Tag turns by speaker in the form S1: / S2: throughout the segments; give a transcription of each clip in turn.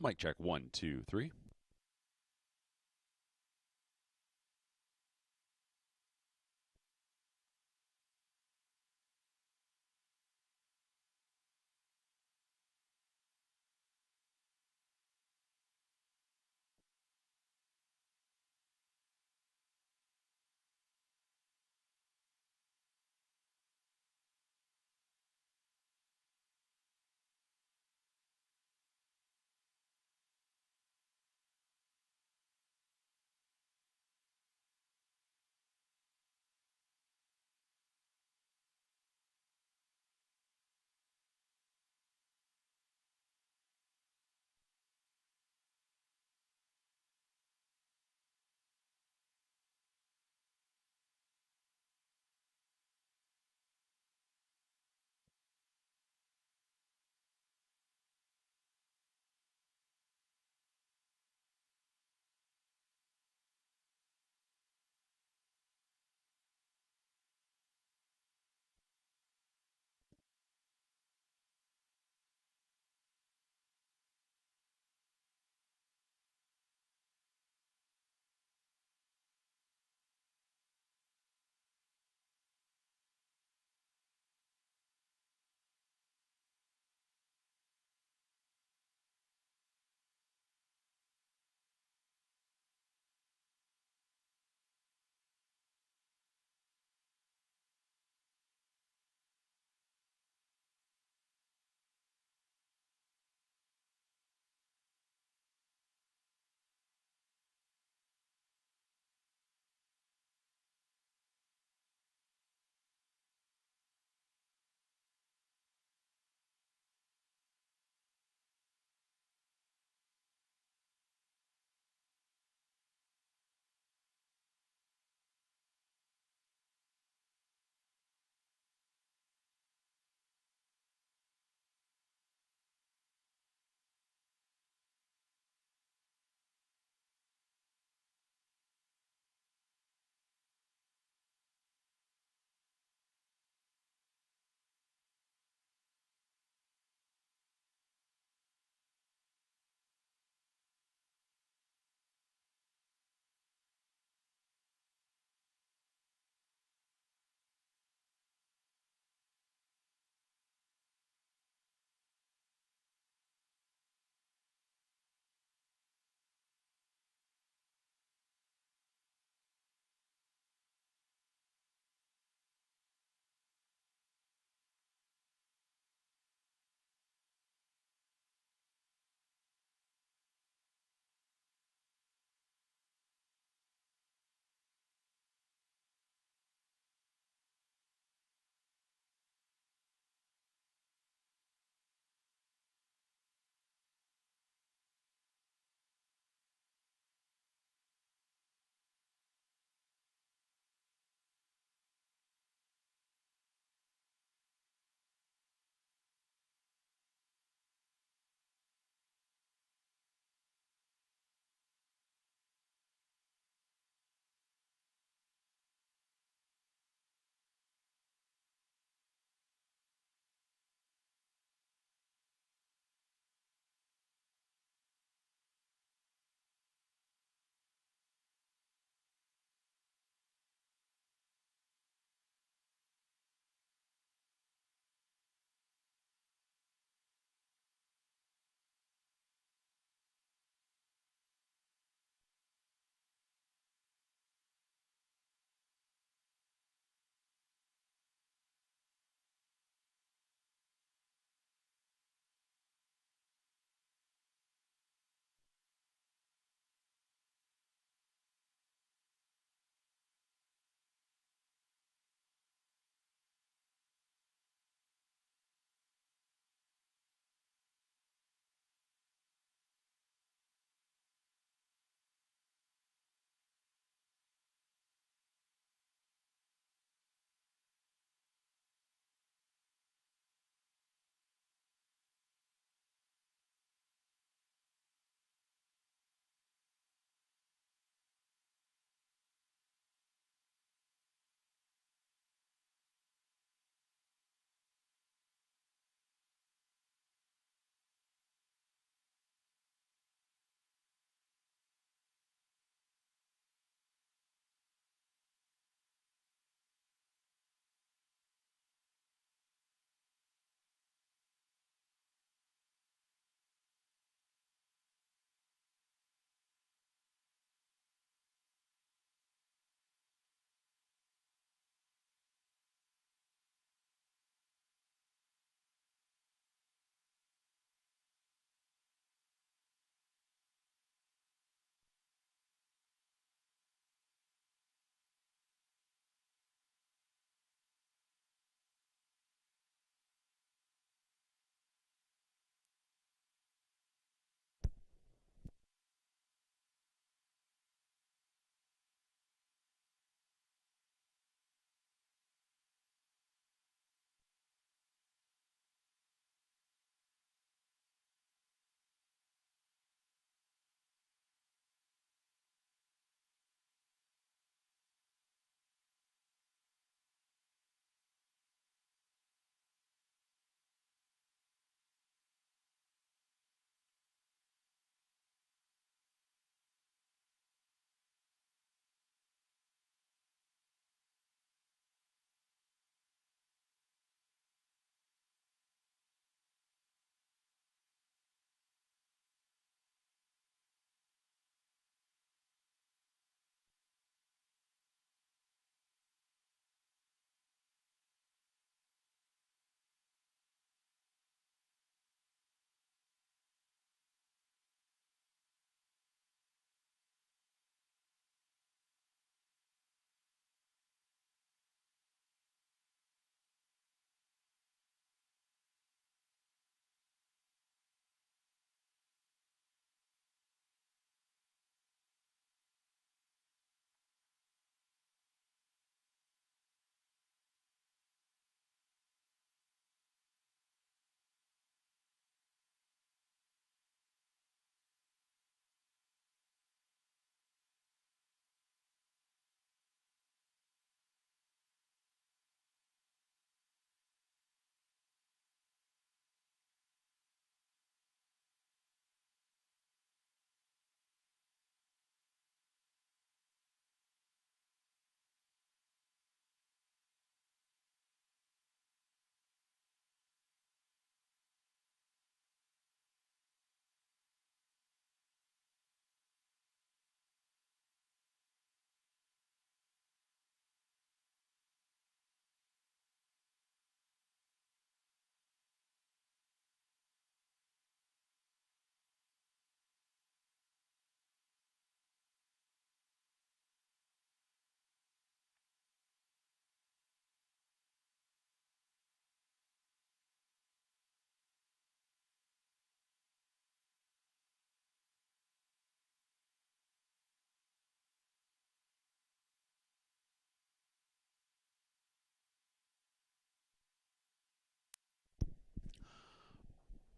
S1: Mic check 1, 2, 3.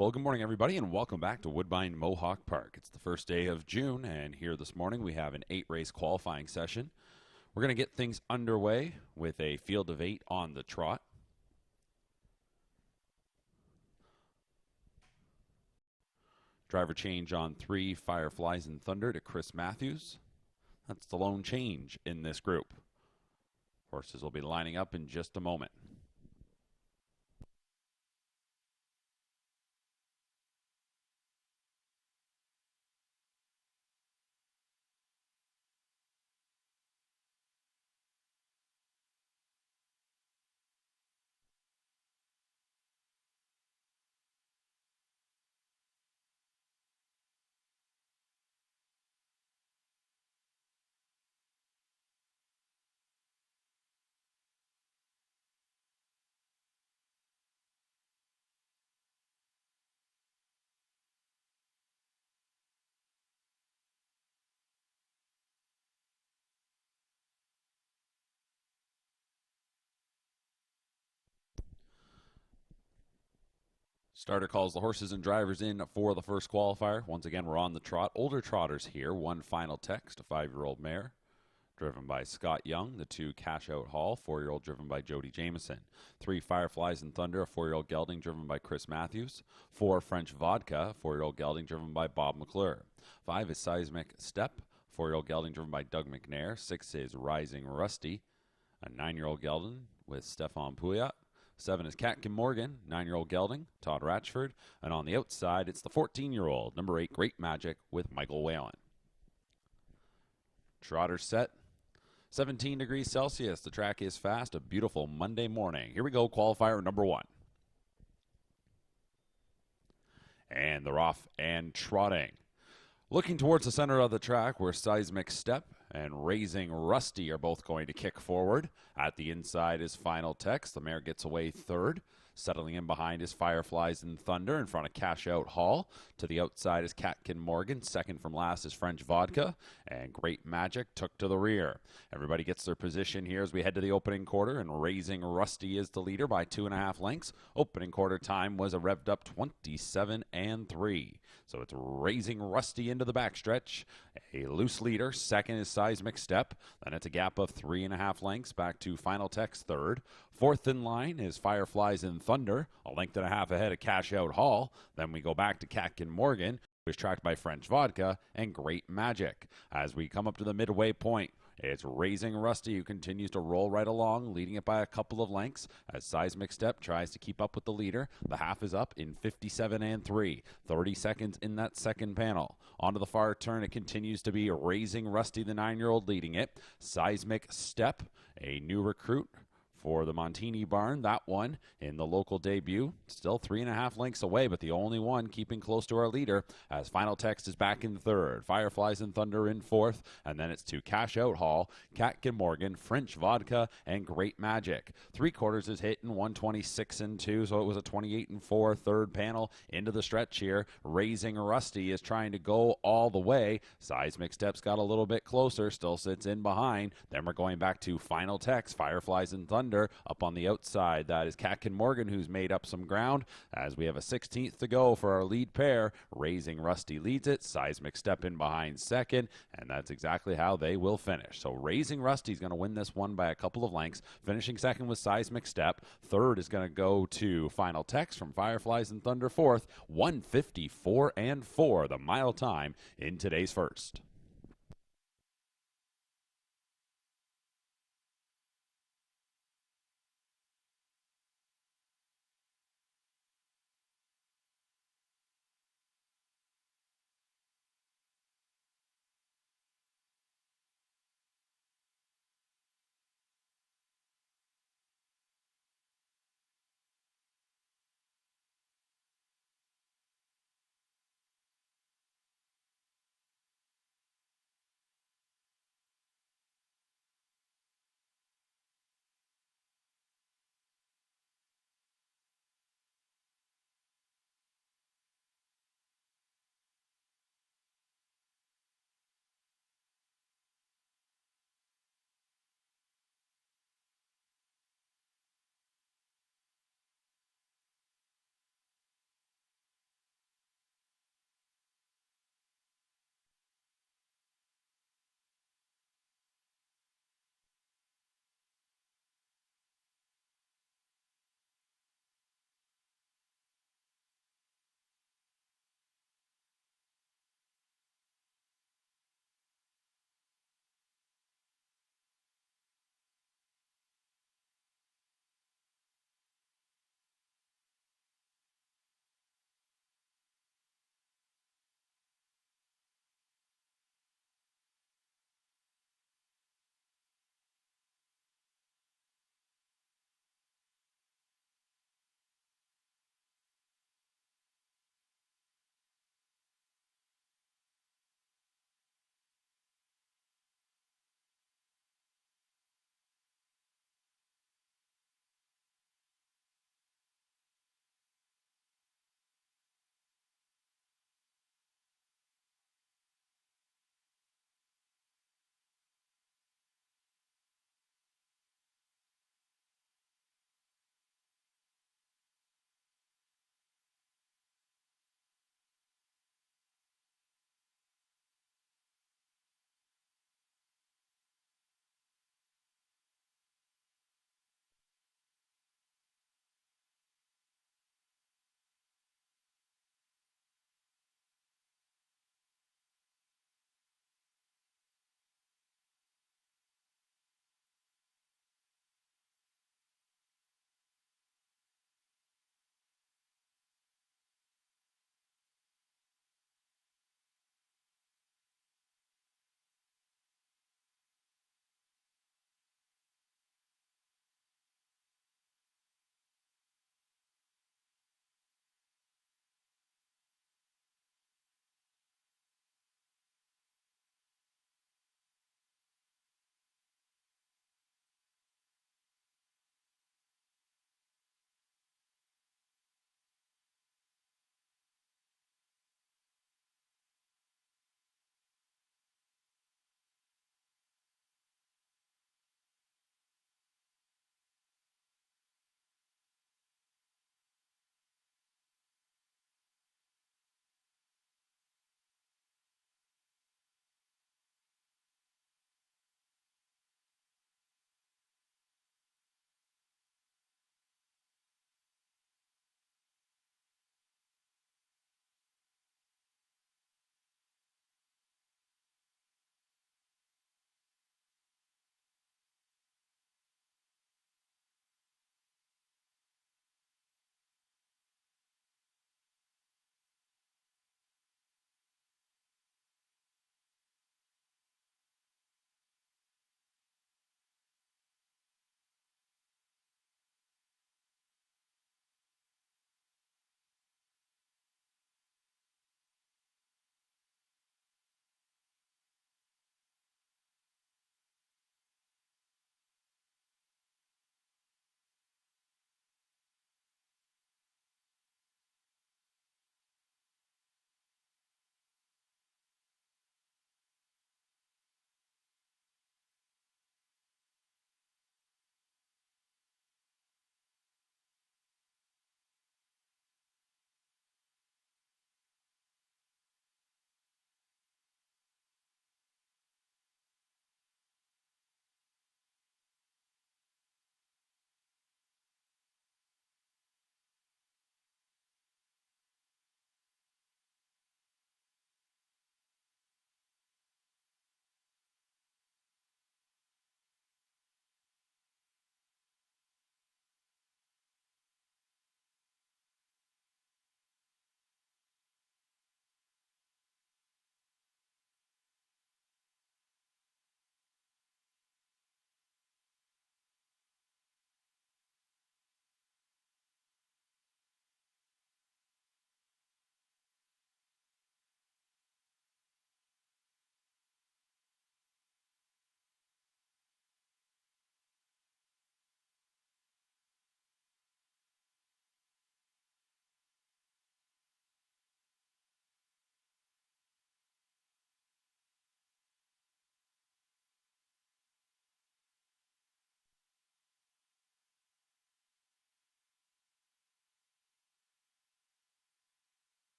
S1: Well, good morning, everybody, and welcome back to Woodbine Mohawk Park. It's the first day of June, and here this morning we have an 8-race qualifying session. We're going to get things underway with a field of 8 on the trot. Driver change on 3, Fireflies and Thunder to Chris Matthews. That's the lone change in this group. Horses will be lining up in just a moment. Starter calls the horses and drivers in for the first qualifier. Once again, we're on the trot. Older trotters here. One Final Text, a 5-year-old mare, driven by Scott Young. The 2 Cash Out Hall, 4-year-old, driven by Jody Jameson. 3 Fireflies and Thunder, a 4-year-old gelding, driven by Chris Matthews. 4 French Vodka, a 4-year-old gelding, driven by Bob McClure. 5 is Seismic Step, 4-year-old gelding, driven by Doug McNair. 6 is Rising Rusty, a 9-year-old gelding with Stefan Pouillat. 7 is Catkin Morgan, 9-year-old gelding, Todd Ratchford. And on the outside, it's the 14-year-old, number 8, Great Magic with Michael Whalen. Trotter set. 17 degrees Celsius. The track is fast. A beautiful Monday morning. Here we go, qualifier number 1. And they're off and trotting. Looking towards the center of the track where Seismic Step and Raising Rusty are both going to kick forward. At the inside is Final Text. The mare gets away third. Settling in behind is Fireflies and Thunder in front of Cash Out Hall. To the outside is Catkin Morgan. Second from last is French Vodka. And Great Magic took to the rear. Everybody gets their position here as we head to the opening quarter. And Raising Rusty is the leader by 2.5 lengths. Opening quarter time was a revved up 27-3. So it's Raising Rusty into the backstretch. A loose leader. Second is Seismic Step. Then it's a gap of 3.5 lengths back to Final Text third. Fourth in line is Fireflies and Thunder, a length and a half ahead of Cash Out Hall. Then we go back to Catkin Morgan, who is tracked by French Vodka and Great Magic. As we come up to the midway point, it's Raising Rusty who continues to roll right along, leading it by a couple of lengths as Seismic Step tries to keep up with the leader. The half is up in 57-3. 30 seconds in that second panel. Onto the far turn, it continues to be Raising Rusty, the 9-year-old, leading it. Seismic Step, a new recruit for the Montini barn. That one in the local debut, still 3.5 lengths away, but the only one keeping close to our leader as Final Text is back in third. Fireflies and Thunder in fourth, and then it's to Cash Out Hall, Catkin Morgan, French Vodka, and Great Magic. 3/4 is hitting 126-2, so it was a 28-4 third panel into the stretch here. Raising Rusty is trying to go all the way. Seismic Steps got a little bit closer, still sits in behind. Then we're going back to Final Text, Fireflies and Thunder. Up on the outside, that is Catkin Morgan, who's made up some ground as we have a 16th to go for our lead pair. Raising Rusty leads it. Seismic Step in behind second, and that's exactly how they will finish. So Raising Rusty is going to win this one by a couple of lengths. Finishing second with Seismic Step. Third is going to go to Final Text from Fireflies and Thunder. Fourth, 154-4, the mile time in today's first.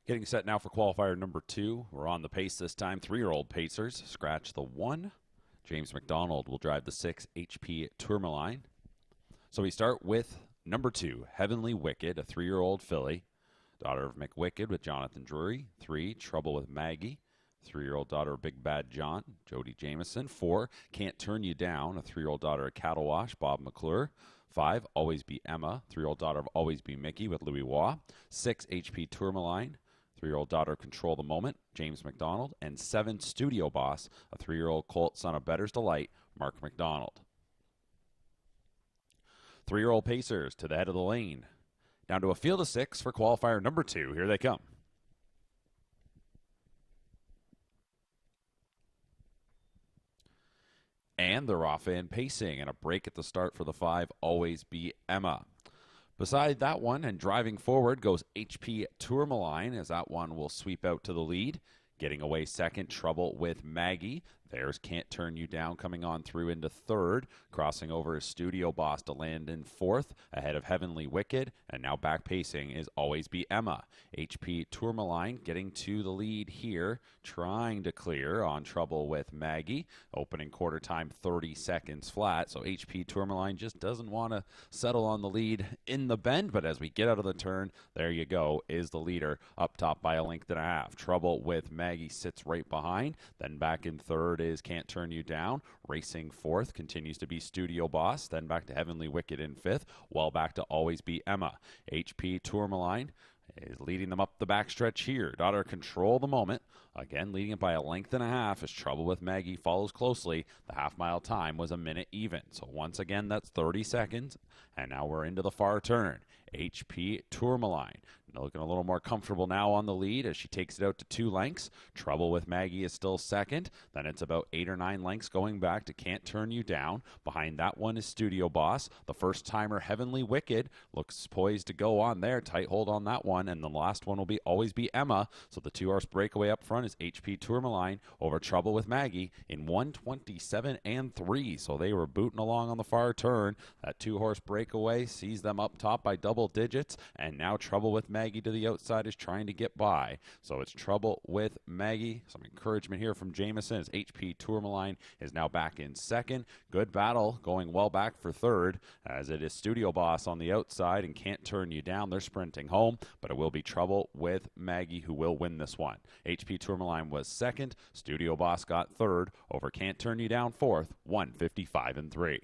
S1: Getting set now for qualifier number 2. We're on the pace this time. 3-year-old Pacers. Scratch the 1. James McDonald will drive the 6 HP Tourmaline. So we start with number 2, Heavenly Wicked, a 3-year-old filly. Daughter of McWicked with Jonathan Drury. 3, Trouble with Maggie. 3-year-old daughter of Big Bad John, Jody Jameson. 4, Can't Turn You Down, a 3-year-old daughter of Cattle Wash, Bob McClure. 5, Always Be Emma, 3-year-old daughter of Always Be Mickey with Louis Waugh. 6, HP Tourmaline, 3-year-old daughter of Control the Moment, James McDonald. And 7, Studio Boss, a 3-year-old colt son of Better's Delight, Mark McDonald. 3-year-old Pacers to the head of the lane. Down to a field of 6 for qualifier number 2. Here they come. And they're off and pacing, and a break at the start for the 5, Always Be Emma. Beside that one and driving forward goes HP Tourmaline, as that one will sweep out to the lead. Getting away second, Trouble with Maggie. There's Can't Turn You Down coming on through into third. Crossing over is Studio Boss to land in fourth, ahead of Heavenly Wicked. And now back pacing is Always Be Emma. HP Tourmaline getting to the lead here, trying to clear on Trouble with Maggie. Opening quarter time 30 seconds flat, so HP Tourmaline just doesn't want to settle on the lead in the bend, but as we get out of the turn, there you go, is the leader up top by a length and a half. Trouble with Maggie sits right behind. Then back in third is Can't Turn You Down. Racing fourth continues to be Studio Boss. Then back to Heavenly Wicked in fifth. Well back to Always Be Emma. HP Tourmaline is leading them up the backstretch here. Daughter Control the Moment. Again, leading it by a length and a half as Trouble with Maggie follows closely. The half-mile time was a minute even. So once again, that's 30 seconds. And now we're into the far turn. HP Tourmaline looking a little more comfortable now on the lead as she takes it out to 2 lengths. Trouble with Maggie is still second. Then it's about 8 or 9 lengths going back to Can't Turn You Down. Behind that one is Studio Boss. The first timer, Heavenly Wicked, looks poised to go on there. Tight hold on that one. And the last one will be Always Be Emma. So the 2-horse breakaway up front is HP Tourmaline over Trouble with Maggie in 1:27 and 3. So they were booting along on the far turn. That 2-horse breakaway sees them up top by double digits. And now Trouble with Maggie to the outside is trying to get by. So it's Trouble with Maggie. Some encouragement here from Jameson as HP Tourmaline is now back in second. Good battle going well back for third as it is Studio Boss on the outside and Can't Turn You Down. They're sprinting home, but it will be Trouble with Maggie who will win this one. HP Tourmaline was second. Studio Boss got third over Can't Turn You Down fourth, 1:55 and 3.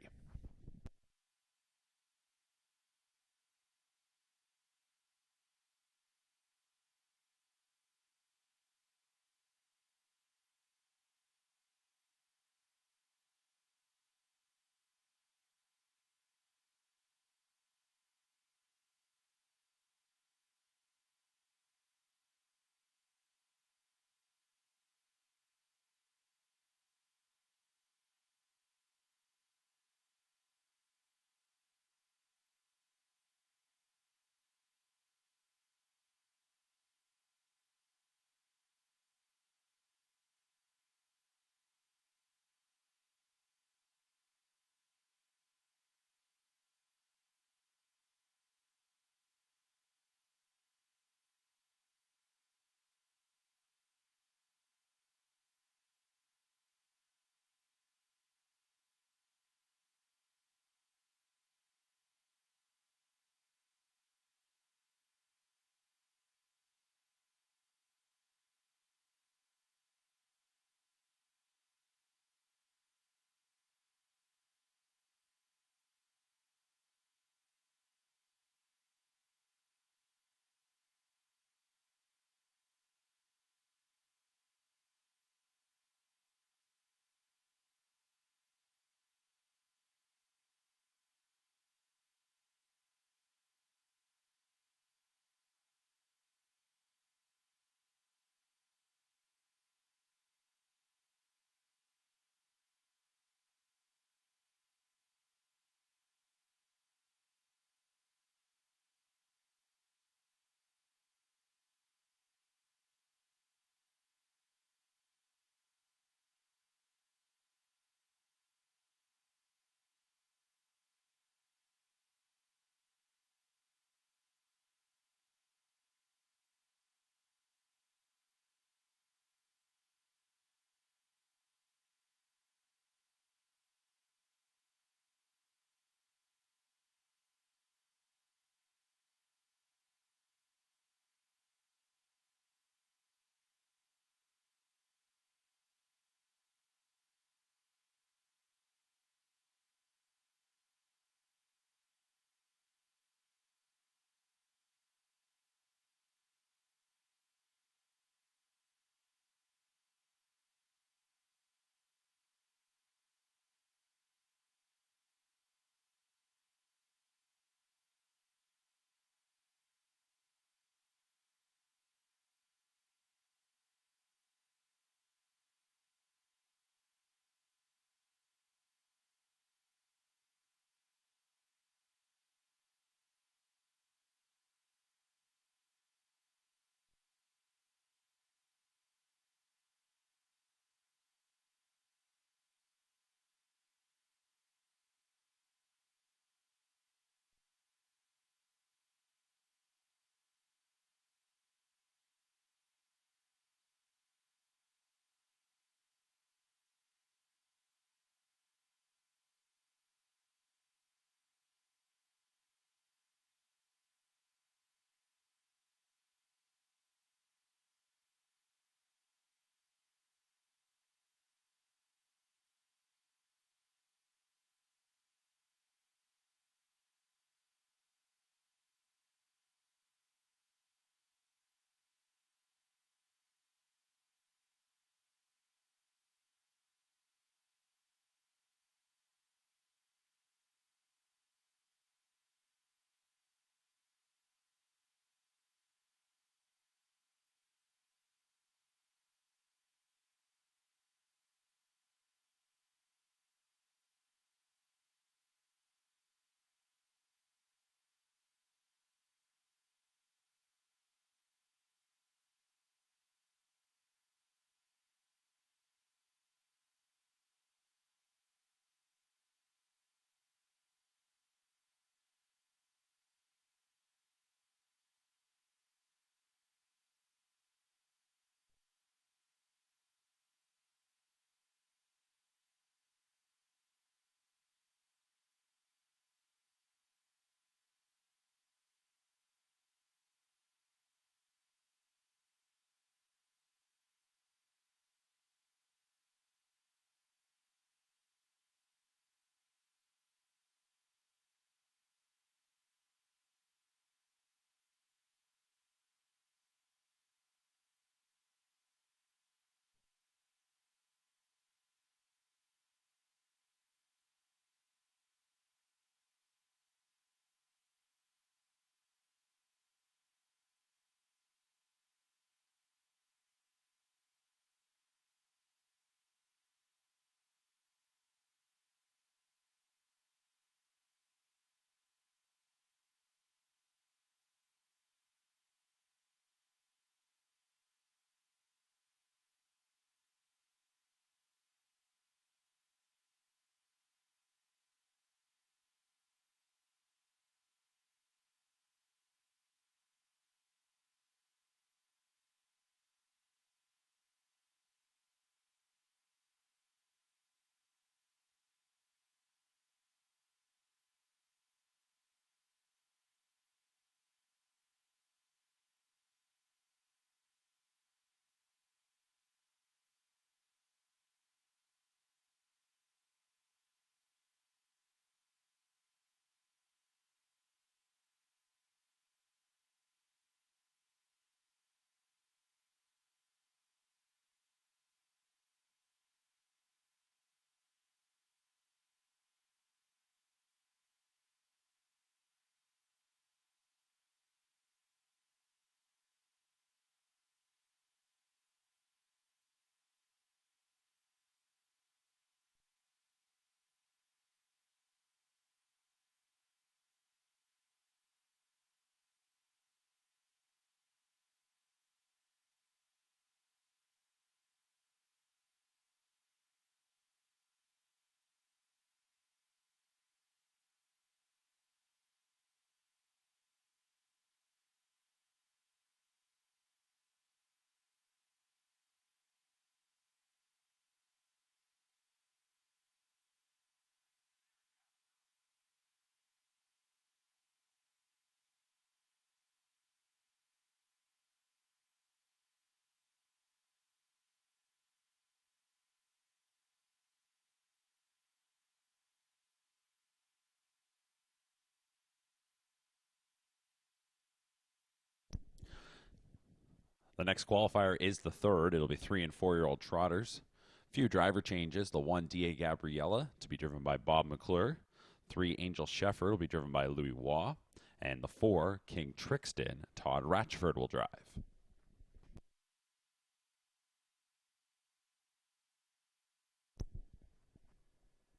S1: The next qualifier is the third. It'll be 3 and 4-year-old trotters. Few driver changes. The 1, D.A. Gabriella, to be driven by Bob McClure. 3, Angel Sheffer, will be driven by Louis Waugh. And the 4, King Trixton, Todd Ratchford will drive.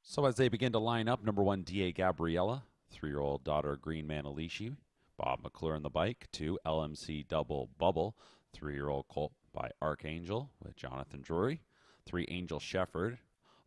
S1: So as they begin to line up, number 1, D.A. Gabriella, 3-year-old daughter Green Manalishi. Bob McClure on the bike. 2, LMC Double Bubble, 3-year-old colt by Archangel with Jonathan Drury. 3, Angel Shefford,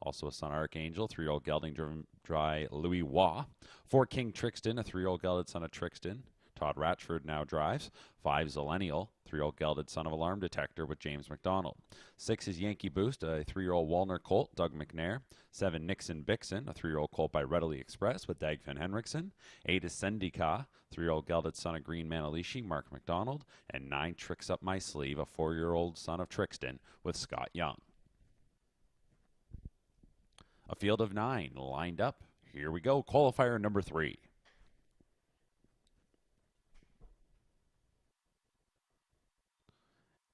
S1: also a son Archangel, 3-year-old gelding driven by Louis Waugh. 4, King Trixton, a 3-year-old gelded son of Trixton. Todd Ratchford now drives. 5, Zillennial, 3-year-old gelded son of Alarm Detector with James McDonald. 6 is Yankee Boost, a 3-year-old Walner colt, Doug McNair. 7, Nixon Bixon, a 3-year-old colt by Readily Express with Dagfinn Henriksen. 8 is Sendika, 3-year-old gelded son of Green Manalishi, Mark McDonald. And 9, Tricks Up My Sleeve, a 4-year-old son of Trixton with Scott Young. A field of 9 lined up. Here we go. Qualifier number 3.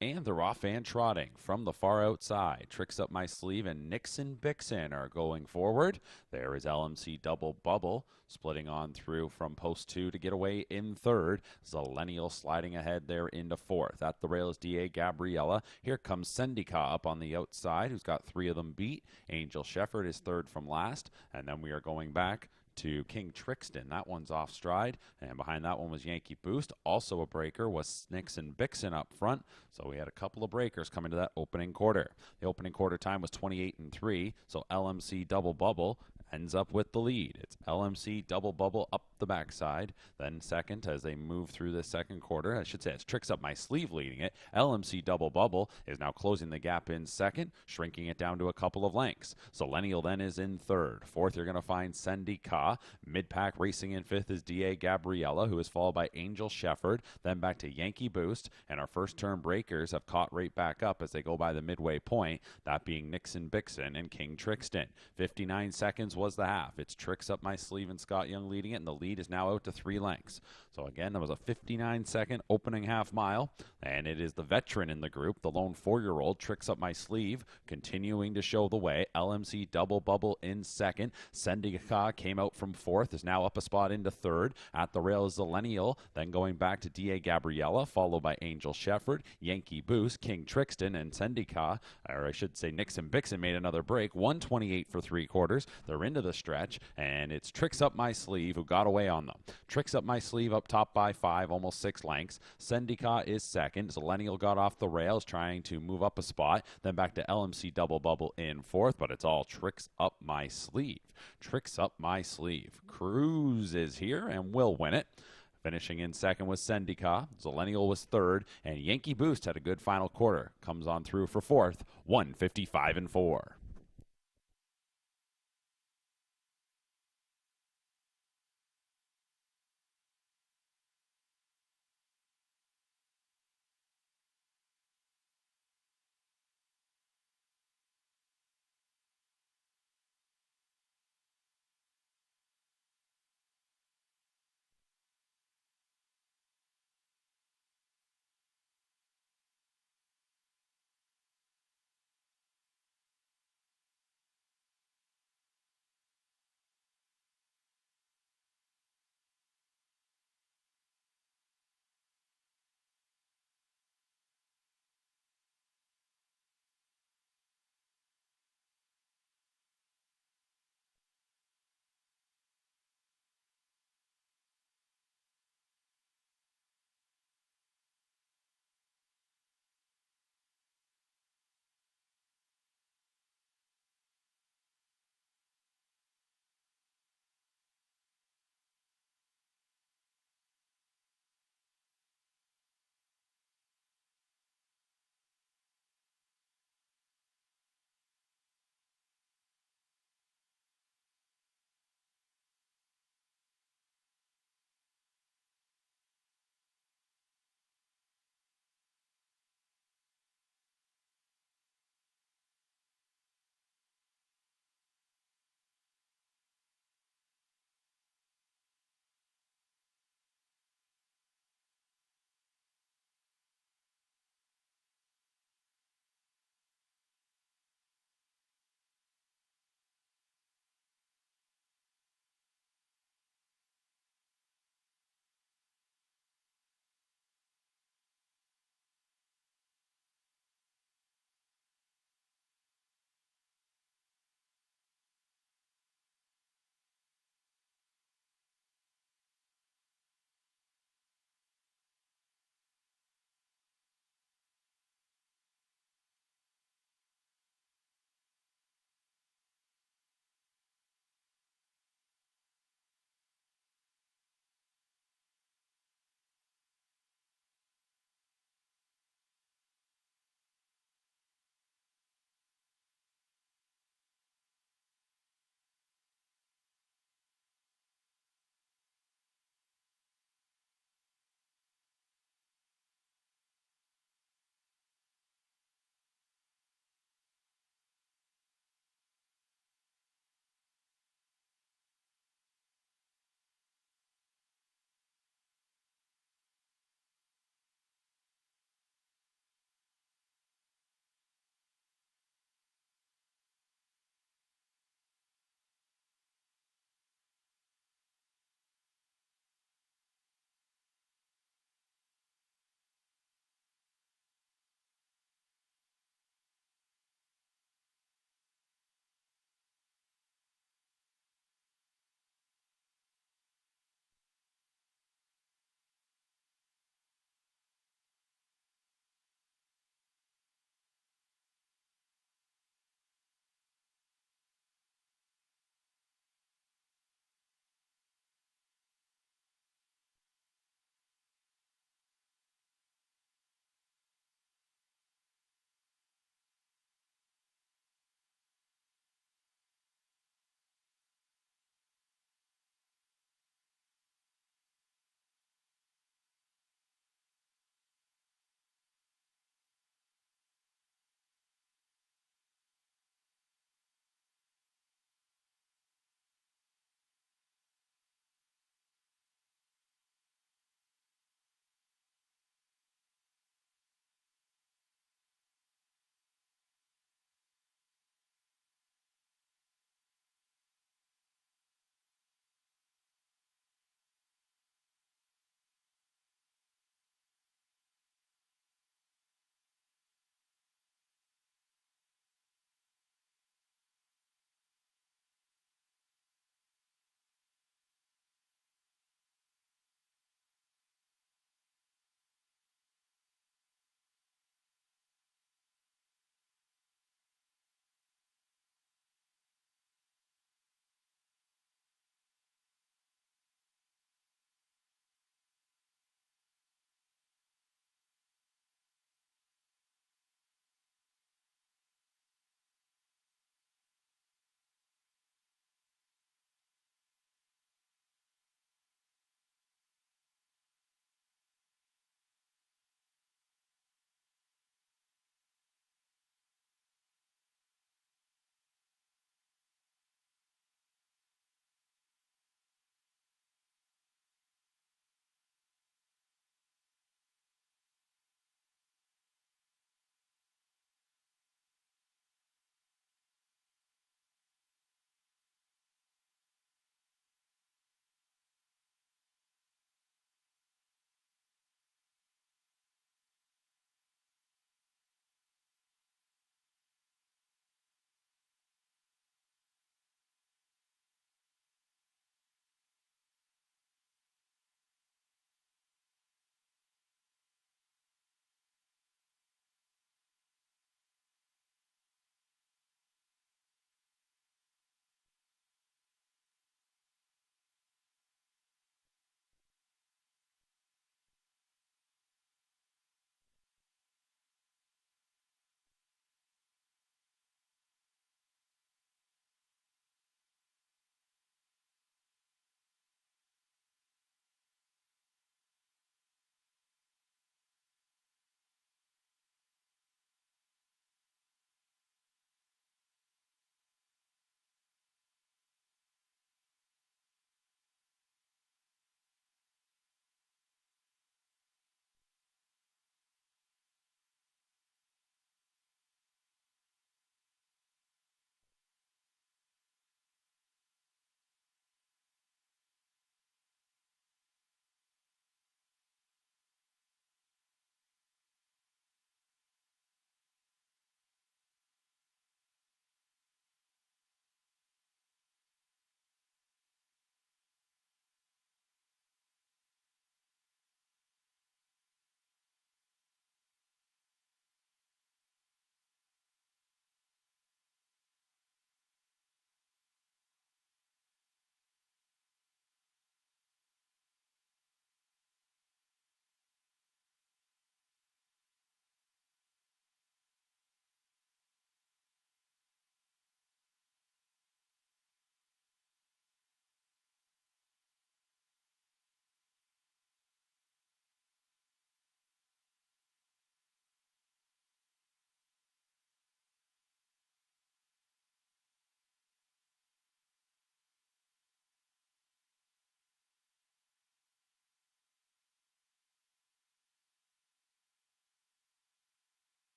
S1: And they're off and trotting from the far outside. Tricks Up My Sleeve and Nixon Bixon are going forward. There is LMC Double Bubble splitting on through from post 2 to get away in third. Zillennial sliding ahead there into fourth. At the rail is D.A. Gabriella. Here comes Sendika up on the outside, who's got 3 of them beat. Angel Shefford is third from last. And then we are going back to King Trixton. That one's off stride, and behind that one was Yankee Boost. Also a breaker was Nixon Bixon up front, so we had a couple of breakers coming to that opening quarter. The opening quarter time was 28 and 3, so LMC Double Bubble ends up with the lead. It's LMC Double Bubble up the backside, then second as they move through the second quarter. I should say it's Tricks Up My Sleeve leading it. LMC Double Bubble is now closing the gap in second, shrinking it down to a couple of lengths. Zillennial then is in third. Fourth, you're going to find Sendika. Mid-pack racing in fifth is D.A. Gabriella, who is followed by Angel Shefford, then back to Yankee Boost, and our first-term breakers have caught right back up as they go by the midway point, that being Nixon Bixon and King Trixton. 59 seconds was the half. It's Tricks Up My Sleeve and Scott Young leading it, and the lead is now out to 3 lengths. So again, that was a 59-second opening half mile, and it is the veteran in the group, the lone 4-year-old, Tricks Up My Sleeve, continuing to show the way. LMC Double Bubble in second. Sendika came out from fourth, is now up a spot into third. At the rail is Zillennial, then going back to D.A. Gabriella, followed by Angel Shefford, Yankee Boost, King Trixton, and Sendika, or I should say Nixon Bixon made another break. 128 for 3 quarters. They're into the stretch, and it's Tricks Up My Sleeve who got away on them. Tricks Up My Sleeve up top by 5, almost 6 lengths. Sendika is second. Zillennial got off the rails, trying to move up a spot. Then back to LMC Double Bubble in fourth, but it's all Tricks Up My Sleeve. Tricks Up My Sleeve. Cruz is here and will win it. Finishing in second was Sendika. Zillennial was third, and Yankee Boost had a good final quarter. Comes on through for fourth, 155 and 4.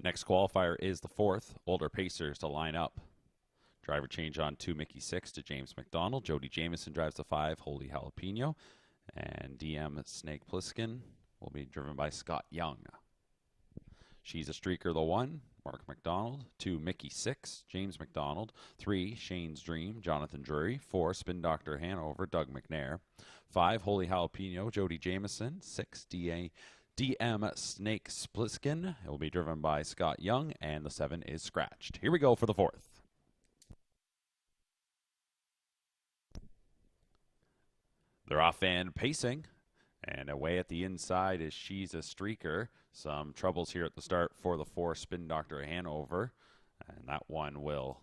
S1: Next qualifier is the 4th. Older Pacers to line up. Driver change on 2, Mickey 6 to James McDonald. Jody Jamieson drives the 5, Holy Jalapeno. And DM Snake Plissken will be driven by Scott Young. She's a Streaker, the 1, Mark McDonald. 2, Mickey 6, James McDonald. 3, Shane's Dream, Jonathan Drury. 4, Spin Doctor Hanover, Doug McNair. 5, Holy Jalapeno, Jody Jamieson. 6, DM Snake Spliskin. It will be driven by Scott Young, and the 7 is scratched. Here we go for the 4th. They're off and pacing. And away at the inside is She's a Streaker. Some troubles here at the start for the 4, Spin Doctor Hanover. And that one will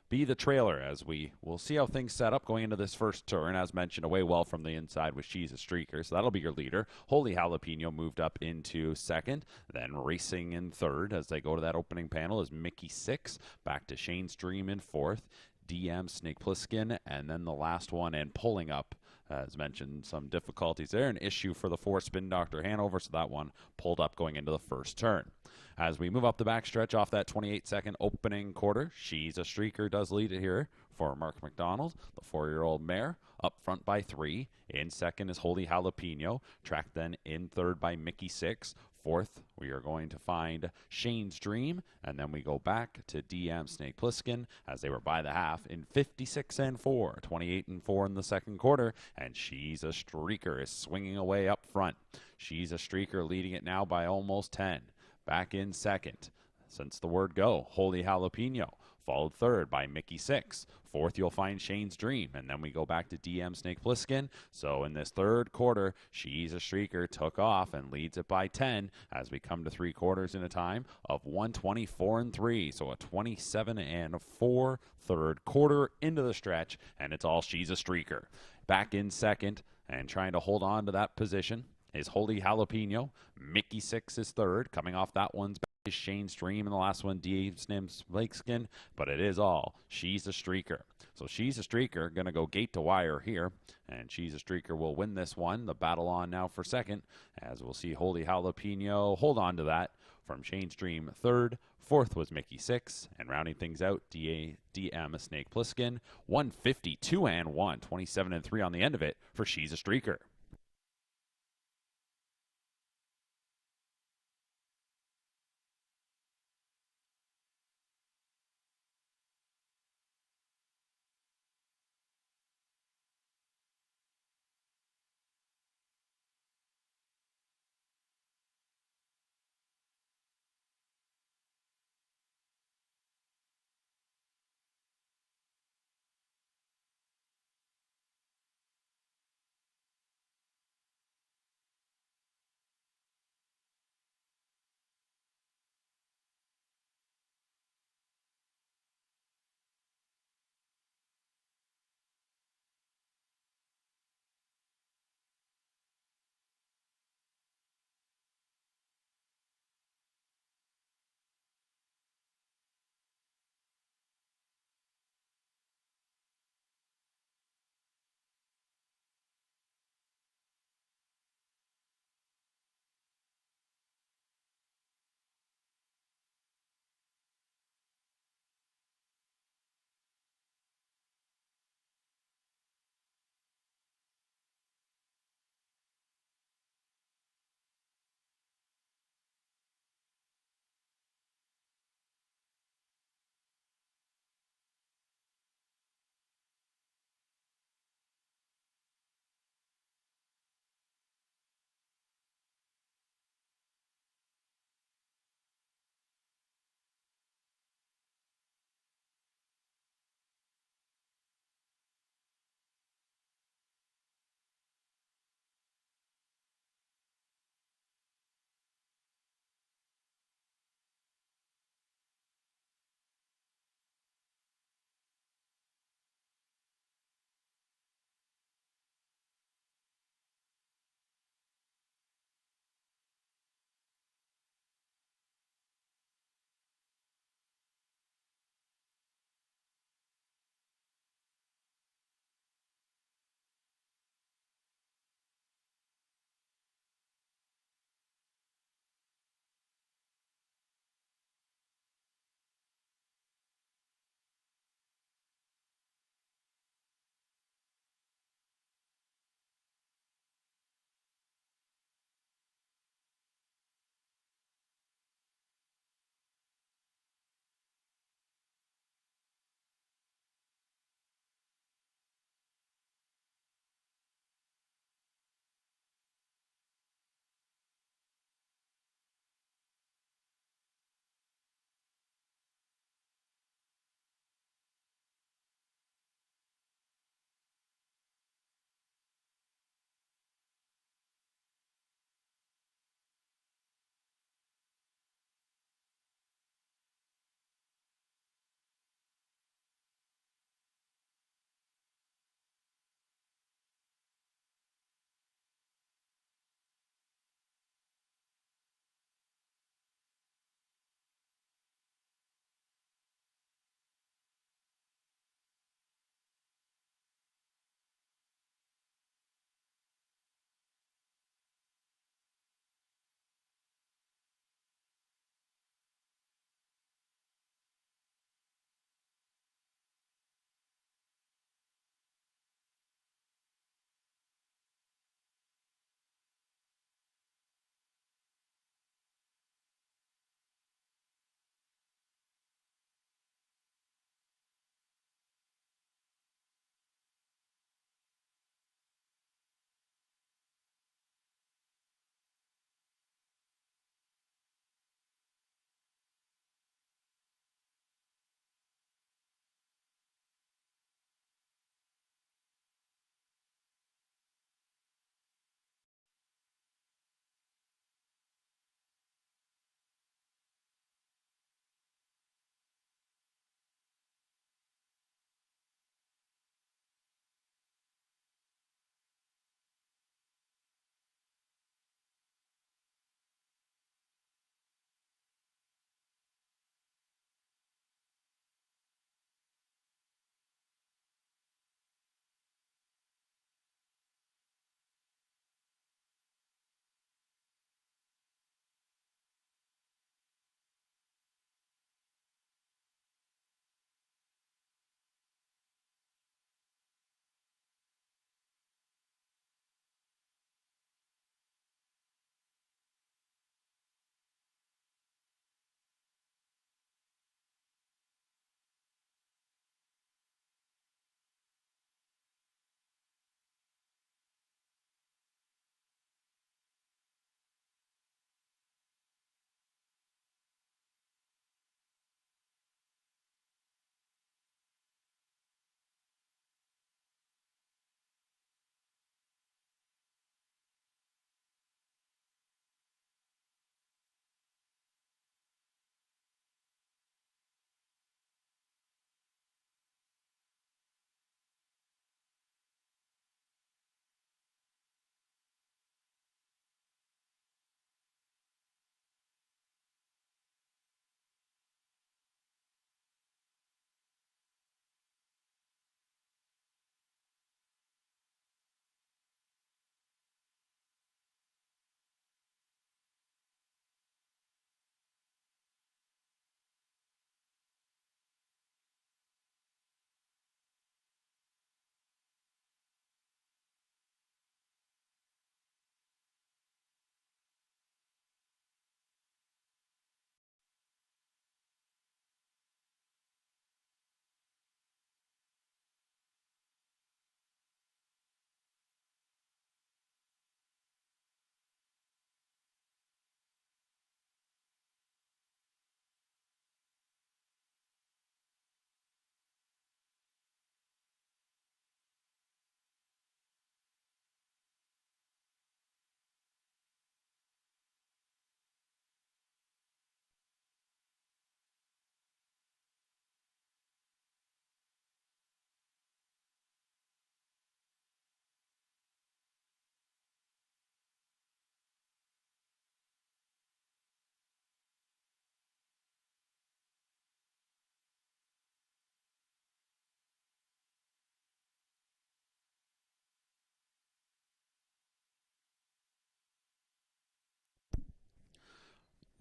S1: be the trailer as we will see how things set up going into this first turn. As mentioned, away well from the inside with She's a Streaker. So that'll be your leader. Holy Jalapeno moved up into 2nd. Then racing in 3rd as they go to that opening panel is Mickey 6. Back to Shane's Dream in 4th. DM Snake Plissken. And then the last one and pulling up, as mentioned, some difficulties there. An issue for the 4, Spin Doctor Hanover, so that one pulled up going into the first turn. As we move up the backstretch off that 28-second opening quarter, She's a Streaker does lead it here for Mark McDonald, the 4-year-old mare, up front by 3. In 2nd is Holy Jalapeno, tracked then in 3rd by Mickey 6. 4th, we are going to find Shane's Dream, and then we go back to DM Snake Plissken as they were by the half in 56 and 4, 28 and 4 in the second quarter, and She's a Streaker is swinging away up front. She's a Streaker leading it now by almost 10. Back in 2nd, since the word go, Holy Jalapeno, followed 3rd by Mickey 6. 4th, you'll find Shane's Dream, and then we go back to DM Snake Plissken. So in this 3rd quarter, She's a Streaker took off and leads it by 10 as we come to 3 quarters in a time of 124 and 3. So a 27 and 4 3rd quarter into the stretch, and it's all She's a Streaker. Back in 2nd and trying to hold on to that position is Holy Jalapeno. Mickey 6 is 3rd. Coming off that one's is Shane's Dream, and the last one, Snims Blakeskin, but it is all She's a Streaker. So She's a Streaker going to go gate to wire here, and She's a Streaker will win this one. The battle on now for 2nd, as we'll see Holy Jalapeno hold on to that from Shane's Dream 3rd. 4th was Mickey 6, and rounding things out, DM Snake Plissken, 152 and 1, 27 and 3 on the end of it for She's a Streaker.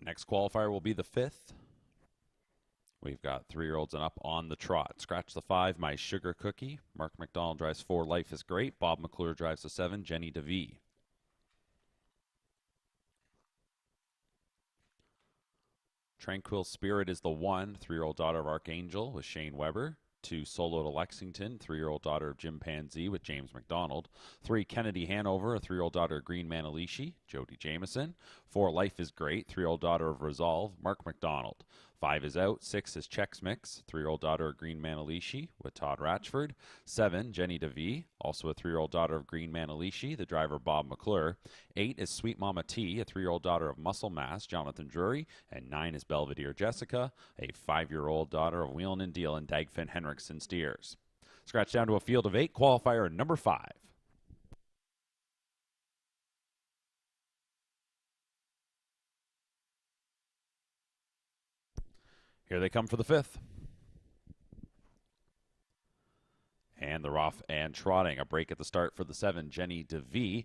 S1: Next qualifier will be the 5th. We've got 3-year-olds and up on the trot. Scratch the 5, My Sugar Cookie. Mark McDonald drives 4, Life is Great. Bob McClure drives the 7, Jenny DeVee. Tranquil Spirit is the 1, 3-year-old daughter of Archangel with Shane Weber. 2, Solo to Lexington, 3-year-old daughter of Jim Pansy with James McDonald. 3, Kennedy Hanover, a 3-year-old daughter of Green Manalishi, Jody Jameson. 4, Life is Great, 3-year-old daughter of Resolve, Mark McDonald. 5 is out. 6 is Chex Mix, 3-year-old daughter of Green Manalishi with Todd Ratchford. 7, Jenny DeVee, also a 3-year-old daughter of Green Manalishi, the driver Bob McClure. 8 is Sweet Mama T, a 3-year-old daughter of Muscle Mass, Jonathan Drury. And 9 is Belvedere Jessica, a 5-year-old daughter of Wheelin' and Dealin' Dagfinn Henriksen steers. Scratch down to a field of 8, qualifier number 5. Here they come for the 5th. And they're off and trotting. A break at the start for the 7, Jenny DeVee.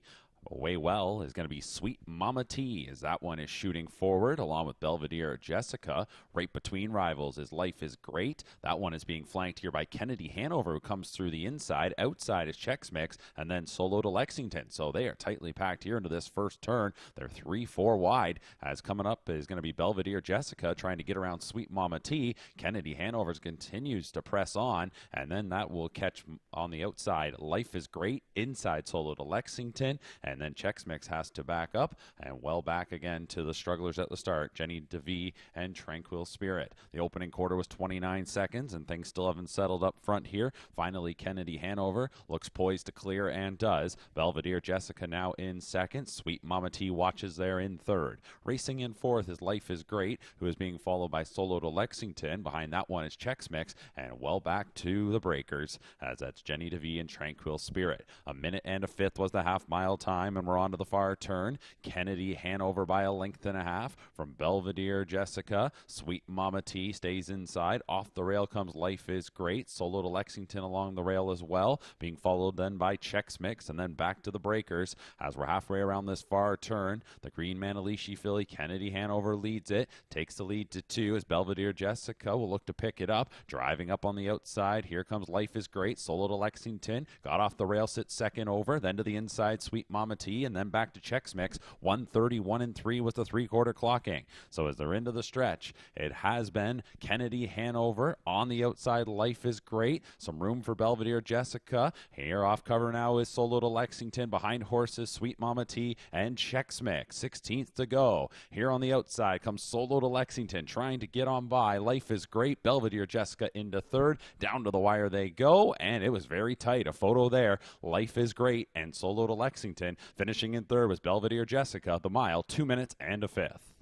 S1: Away well is going to be Sweet Mama T, as that one is shooting forward along with Belvedere Jessica. Right between rivals is Life is Great. That one is being flanked here by Kennedy Hanover, who comes through the inside. Outside is Chex Mix, and then Solo to Lexington. So they are tightly packed here into this first turn. They're 3-4 wide. As coming up is going to be Belvedere Jessica trying to get around Sweet Mama T. Kennedy Hanover continues to press on, and then that will catch on the outside Life is Great. Inside Solo to Lexington, and then Chex Mix has to back up, and well back again to the strugglers at the start, Jenny DeVee and Tranquil Spirit. The opening quarter was 29 seconds, and things still haven't settled up front here. Finally, Kennedy Hanover looks poised to clear and does. Belvedere Jessica now in second. Sweet Mama T watches there in third. Racing in fourth is Life is Great, who is being followed by Solo to Lexington. Behind that one is Chex Mix, and well back to the breakers, as that's Jenny DeVee and Tranquil Spirit. A minute and a fifth was the half-mile time, and we're on to the far turn. Kennedy Hanover by a length and a half from Belvedere Jessica. Sweet Mama T stays inside. Off the rail comes Life is Great. Solo to Lexington along the rail as well, being followed then by Chex Mix, and then back to the breakers. As we're halfway around this far turn, the Green Manalishi filly Kennedy Hanover leads it, takes the lead to 2 as Belvedere Jessica will look to pick it up. Driving up on the outside, here comes Life is Great. Solo to Lexington, got off the rail, sits second over, then to the inside Sweet Mama T, and then back to Chex Mix. 1:31 and 3 was the three-quarter clocking. So as they're into the stretch, it has been Kennedy Hanover on the outside. Life is Great. Some room for Belvedere Jessica. Here off cover now is Solo to Lexington. Behind horses Sweet Mama T and Chex Mix. 16th to go. Here on the outside comes Solo to Lexington, trying to get on by Life is Great. Belvedere Jessica into third. Down to the wire they go, and it was very tight. A photo there. Life is Great and Solo to Lexington. Finishing in third was Belvedere Jessica, the mile, 2 minutes and a fifth.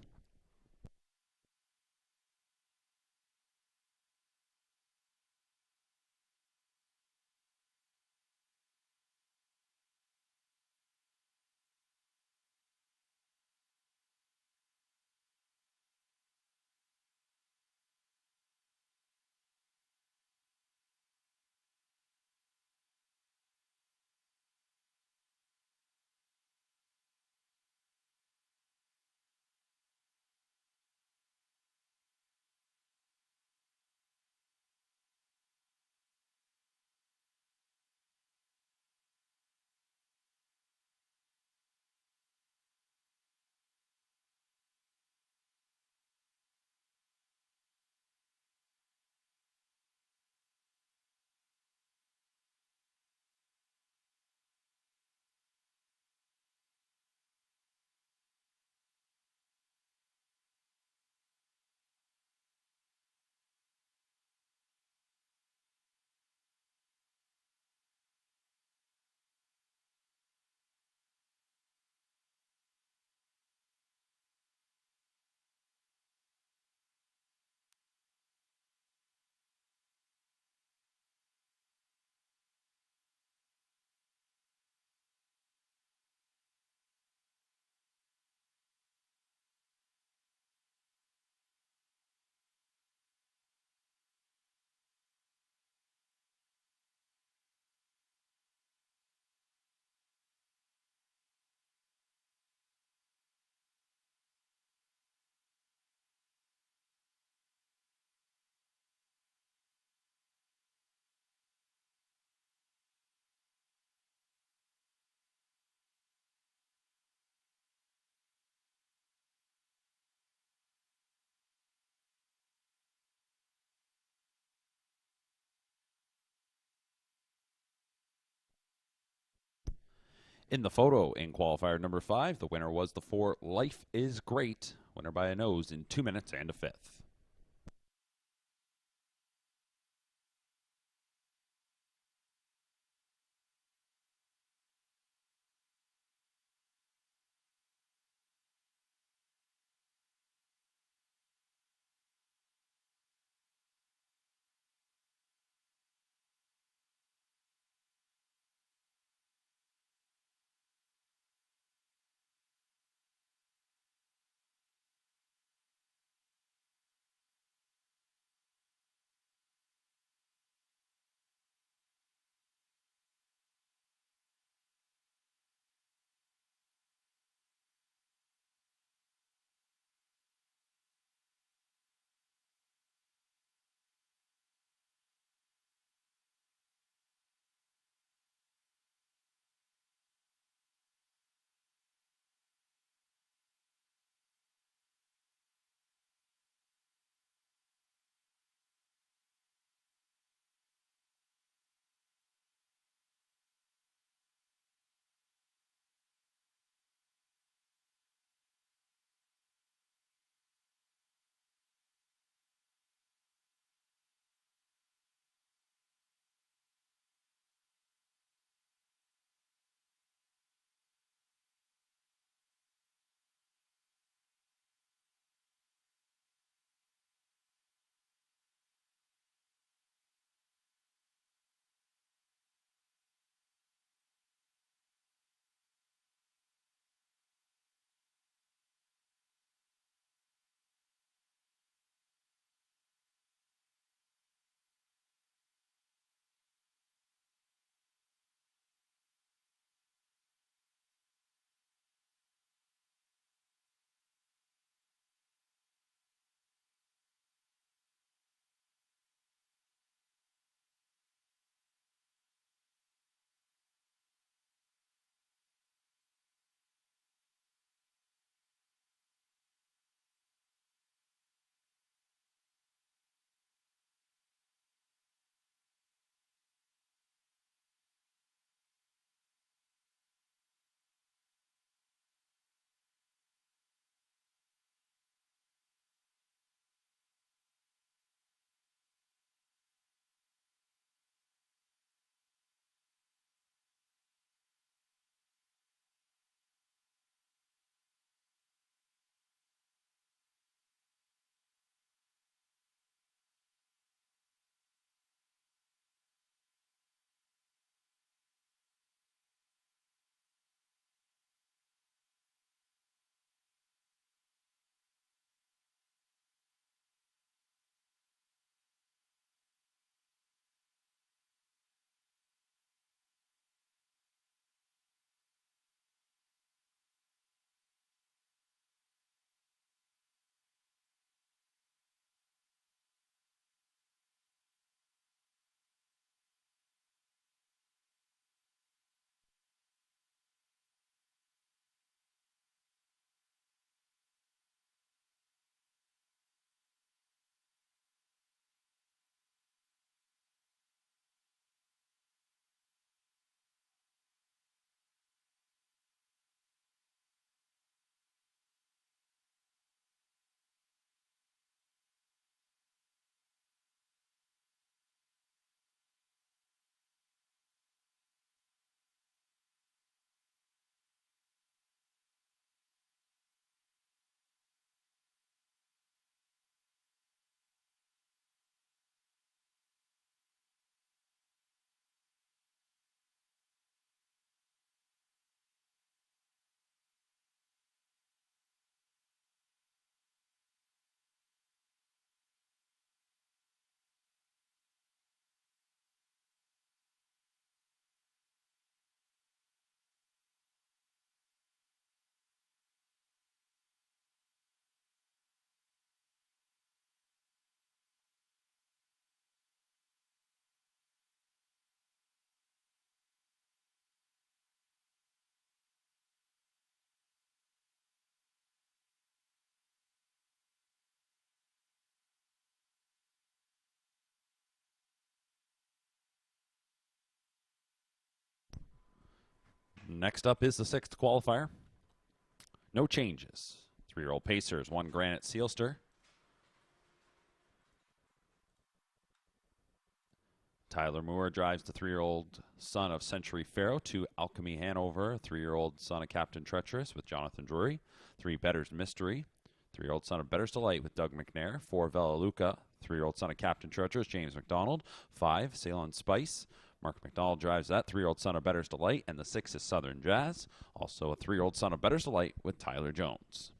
S1: In the photo in qualifier number 5, the winner was the 4 Life is Great, winner by a nose in 2 minutes and a fifth. Next up is the 6th qualifier. No changes. 3-year-old Pacers, 1 Granite Sealster. Tyler Moore drives the 3-year-old son of Century Pharaoh, 2 Alchemy Hanover, 3-year-old son of Captain Treacherous with Jonathan Drury, 3 Better's Mystery, 3-year-old son of Better's Delight with Doug McNair, 4 Velaluca, 3-year-old son of Captain Treacherous, James McDonald, 5 Ceylon Spice. Mark McDonald drives that, 3-year-old son of Better's Delight, and the 6 is Southern Jazz, also a 3-year-old son of Better's Delight with Tyler Jones.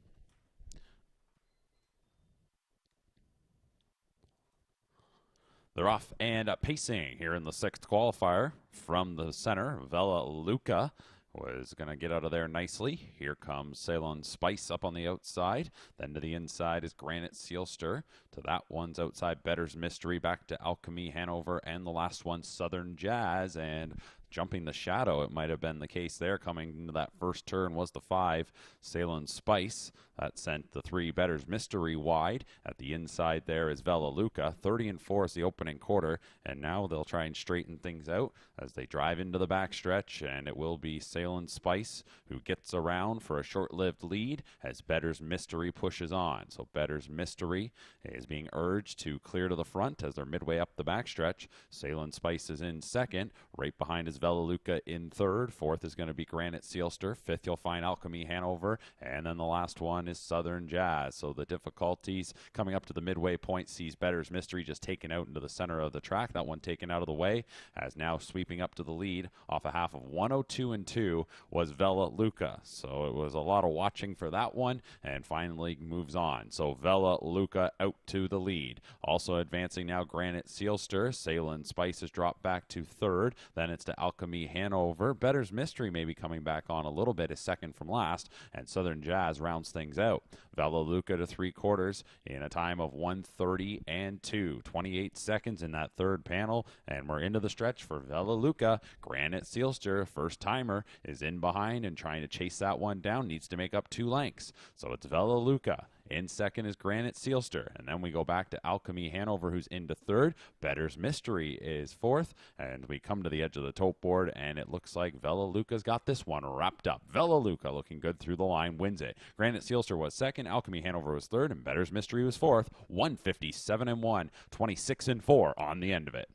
S1: They're off and pacing here in the 6th qualifier from the center. Vela Luca was going to get out of there nicely. Here comes Ceylon Spice up on the outside. Then to the inside is Granite Sealster. To that one's outside Better's Mystery. Back to Alchemy Hanover. And the last one, Southern Jazz. And jumping the shadow, it might have been the case there. Coming into that first turn was the 5, Ceylon Spice. That sent the 3 Better's Mystery wide. At the inside there is Vela Luca. 30-4 is the opening quarter. And now they'll try and straighten things out as they drive into the backstretch. And it will be Ceylon Spice who gets around for a short-lived lead as Better's Mystery pushes on. So Better's Mystery is being urged to clear to the front as they're midway up the backstretch. Ceylon Spice is in second. Right behind is Vela Luca in third. Fourth is going to be Granite Sealster. Fifth, you'll find Alchemy Hanover. And then the last one is Southern Jazz. So the difficulties coming up to the midway point sees Better's Mystery just taken out into the center of the track. That one taken out of the way as now sweeping up to the lead off a half of 102 and 2 was Vela Luca. So it was a lot of watching for that one and finally moves on. So Vela Luca out to the lead. Also advancing now Granite Sealster. Ceylon Spice has dropped back to third. Then it's to Alchemy Hanover. Better's Mystery may be coming back on a little bit, is second from last, and Southern Jazz rounds things out. Vela Luca to 3/4 in a time of 1:30 and 2. 28 seconds in that third panel, and we're into the stretch for Vela Luca. Granite Sealster, first timer, is in behind and trying to chase that one down, needs to make up 2 lengths. So it's Vela Luca. In second is Granite Sealster. And then we go back to Alchemy Hanover, who's into third. Better's Mystery is fourth. And we come to the edge of the tote board, and it looks like Vela Luca's got this one wrapped up. Vela Luca looking good through the line, wins it. Granite Sealster was second. Alchemy Hanover was third. And Better's Mystery was fourth. 157 and 1, 26 and 4 on the end of it.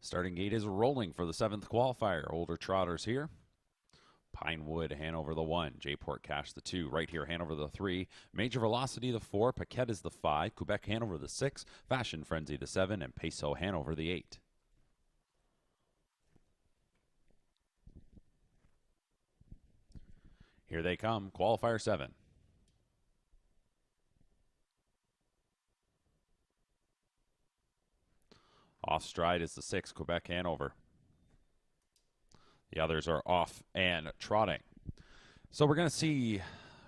S1: Starting gate is rolling for the 7th qualifier. Older trotters here. Pinewood, Hanover the 1, Jayport Cache the 2, right here Hanover the 3, Major Velocity the 4, Paquette is the 5, Quebec Hanover the 6, Fashion Frenzy the 7, and Peso Hanover the 8. Here they come, qualifier 7. Off stride is the 6, Quebec Hanover. The others are off and trotting. So we're going to see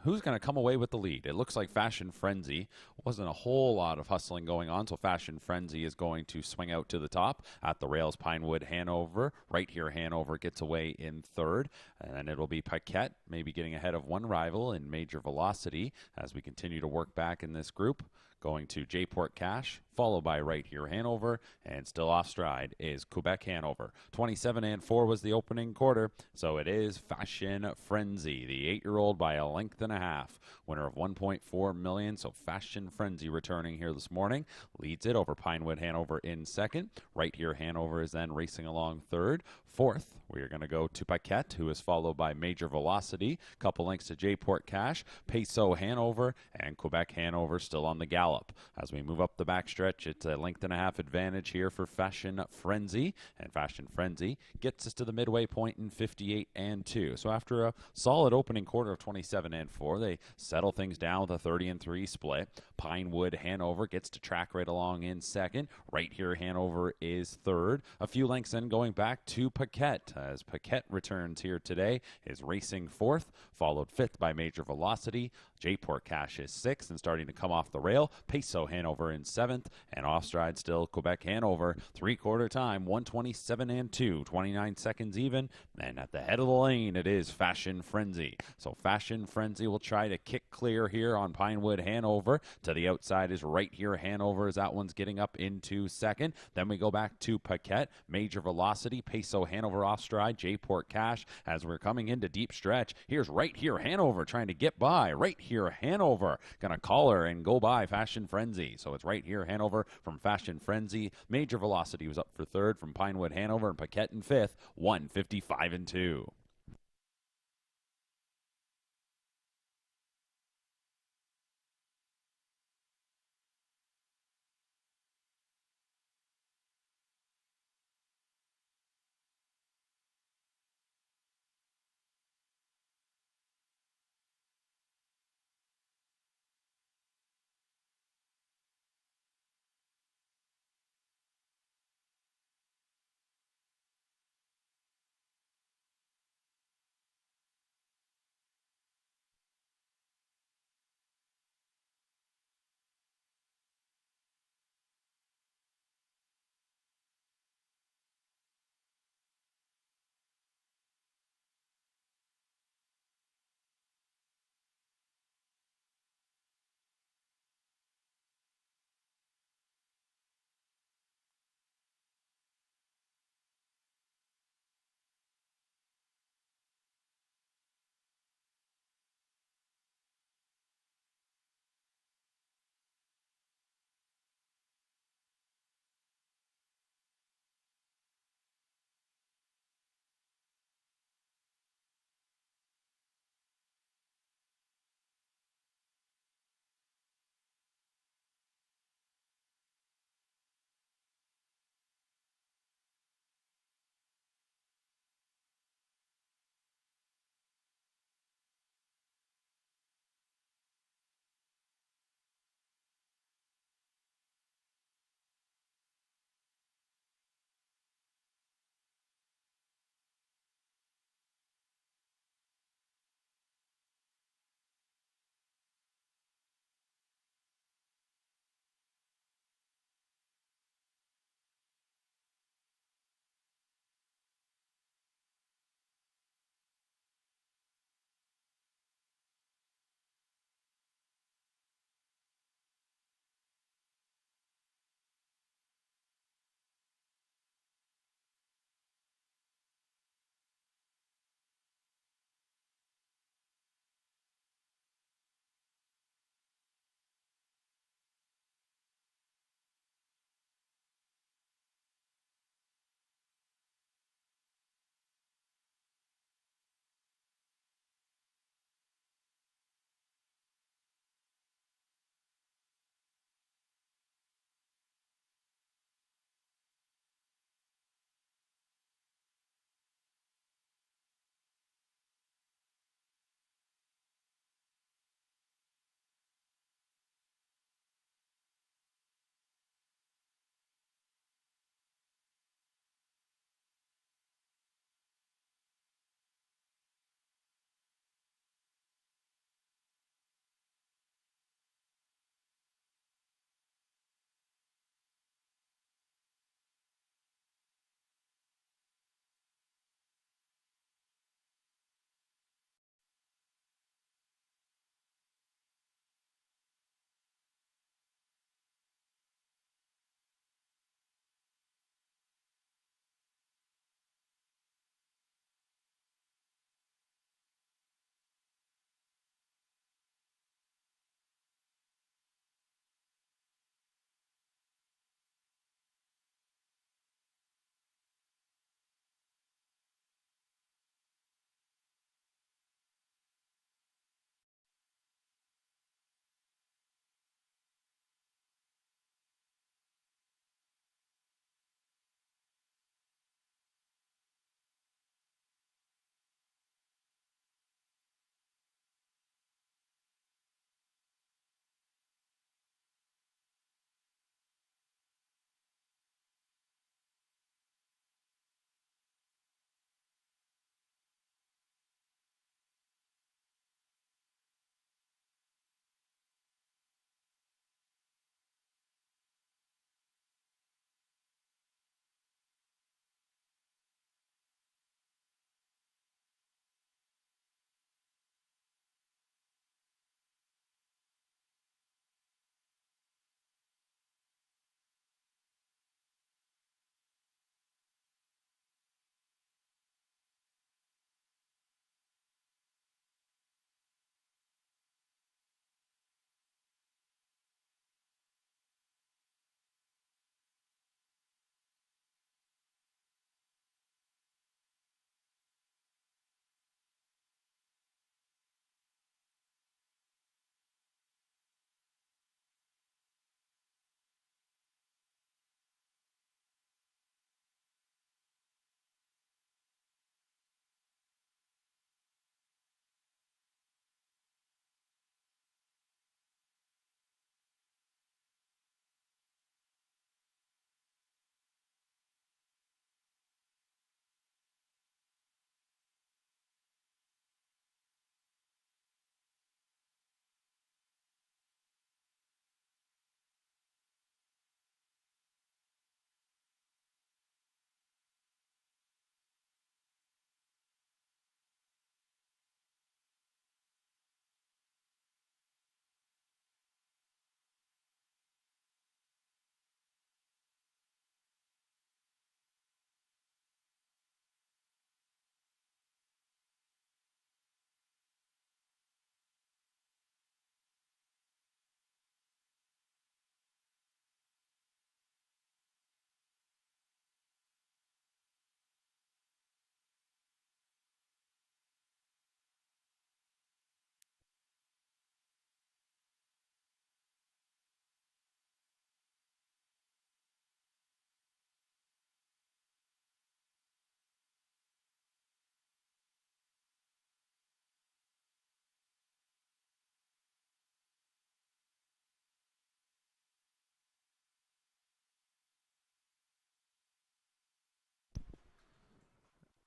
S1: who's going to come away with the lead. It looks like Fashion Frenzy. Wasn't a whole lot of hustling going on, so Fashion Frenzy is going to swing out to the top. At the rails, Pinewood, Hanover. Right here, Hanover gets away in third. And then it'll be Paquette, maybe getting ahead of one rival in Major Velocity as we continue to work back in this group. Going to Jayport Cache, followed by right here Hanover, and still off stride is Quebec Hanover. 27-4 was the opening quarter, so it is Fashion Frenzy, the 8-year-old by a length and a half. Winner of $1.4 million, so Fashion Frenzy returning here this morning. Leads it over Pinewood Hanover in second. Right here Hanover is then racing along third. Fourth, we are going to go to Paquette, who is followed by Major Velocity. Couple lengths to Jayport Cache, Peso Hanover, and Quebec Hanover still on the gallop. As we move up the backstretch, it's a length and a half advantage here for Fashion Frenzy. And Fashion Frenzy gets us to the midway point in 58-2. So after a solid opening quarter of 27-4, they settle things down with a 30-3 split. Pinewood Hanover gets to track right along in second. Right here, Hanover is third. A few lengths in going back to Paquette, as Paquette returns here today, is racing fourth, followed fifth by Major Velocity. Jayport Cache is sixth and starting to come off the rail. Peso Hanover in seventh, and off stride still Quebec Hanover. Three-quarter time, 1:27-2, 29 seconds even. And at the head of the lane, it is Fashion Frenzy. So Fashion Frenzy will try to kick clear here on Pinewood Hanover. To the outside is right here Hanover, as that one's getting up into second. Then we go back to Paquette, Major Velocity, Peso Hanover off stride, Jayport Cache. As we're coming into deep stretch, here's right here Hanover trying to get by. Right here Hanover gonna call her and go by Fashion Frenzy. So it's right here Hanover from Fashion Frenzy. Major Velocity was up for third from Pinewood Hanover, and Paquette in fifth, 1:55-2.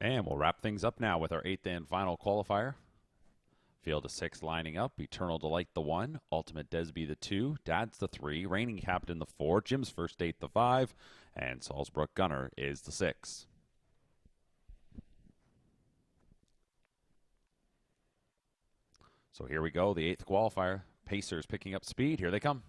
S1: And we'll wrap things up now with our 8th and final qualifier. Field of 6 lining up. Eternal Delight the 1, Ultimate Desby the 2, Dad's the 3, Reigning Captain the 4, Jim's First Date the 5, and Salzbrook Gunner is the 6. So here we go, the 8th qualifier. Pacers picking up speed. Here they come.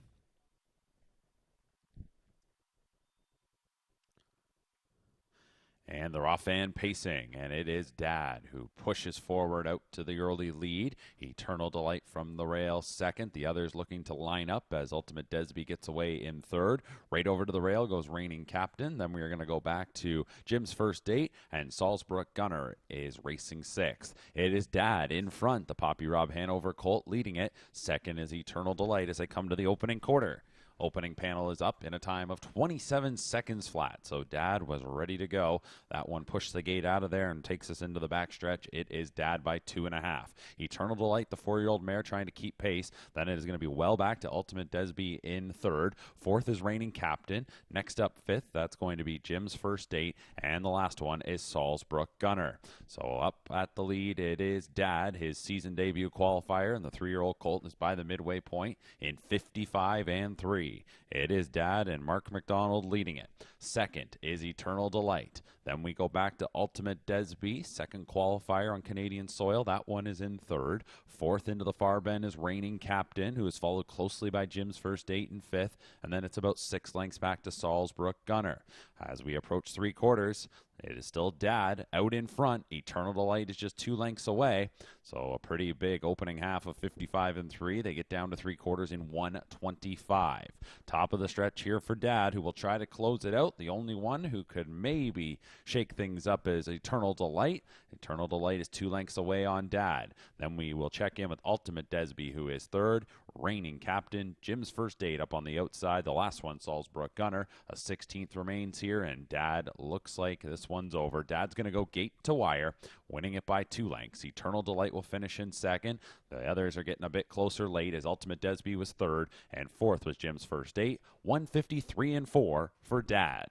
S1: And they're off and pacing, and it is Dad who pushes forward out to the early lead. Eternal Delight from the rail second. The others looking to line up as Ultimate Desby gets away in third. Right over to the rail goes Reigning Captain. Then we are going to go back to Jim's First Date, and Salzbrook Gunner is racing sixth. It is Dad in front, the Poppy Rob Hanover Colt leading it. Second is Eternal Delight as they come to the opening quarter. Opening panel is up in a time of 27 seconds flat. So Dad was ready to go. That one pushed the gate out of there and takes us into the backstretch. It is Dad by 2.5. Eternal Delight, the 4-year-old mare, trying to keep pace. Then it is going to be well back to Ultimate Desby in third. Fourth is Reigning Captain. Next up, fifth, that's going to be Jim's First Date. And the last one is Salzbrook Gunner. So up at the lead, it is Dad, his season debut qualifier. And the 3-year-old colt is by the midway point in 55 and 3. It is Dad and Mark McDonald leading it. Second is Eternal Delight. Then we go back to Ultimate Desby, second qualifier on Canadian soil. That one is in third. Fourth into the far bend is Reigning Captain, who is followed closely by Jim's First Date in fifth. And then it's about 6 lengths back to Salzbrook Gunner. As we approach 3 quarters, it is still Dad out in front. Eternal Delight is just 2 lengths away. So a pretty big opening half of 55 and 3. They get down to 3 quarters in 1:25. Top of the stretch here for Dad, who will try to close it out. The only one who could maybe shake things up is Eternal Delight. Eternal Delight is 2 lengths away on Dad. Then we will check in with Ultimate Desby, who is third. Reigning Captain, Jim's First Date up on the outside. The last one, Salzbrook Gunner. A 16th remains here, and Dad looks like this one's over. Dad's going to go gate to wire, winning it by 2 lengths. Eternal Delight will finish in second. The others are getting a bit closer late as Ultimate Desby was third, and fourth was Jim's First Date. 153 and 4 for Dad.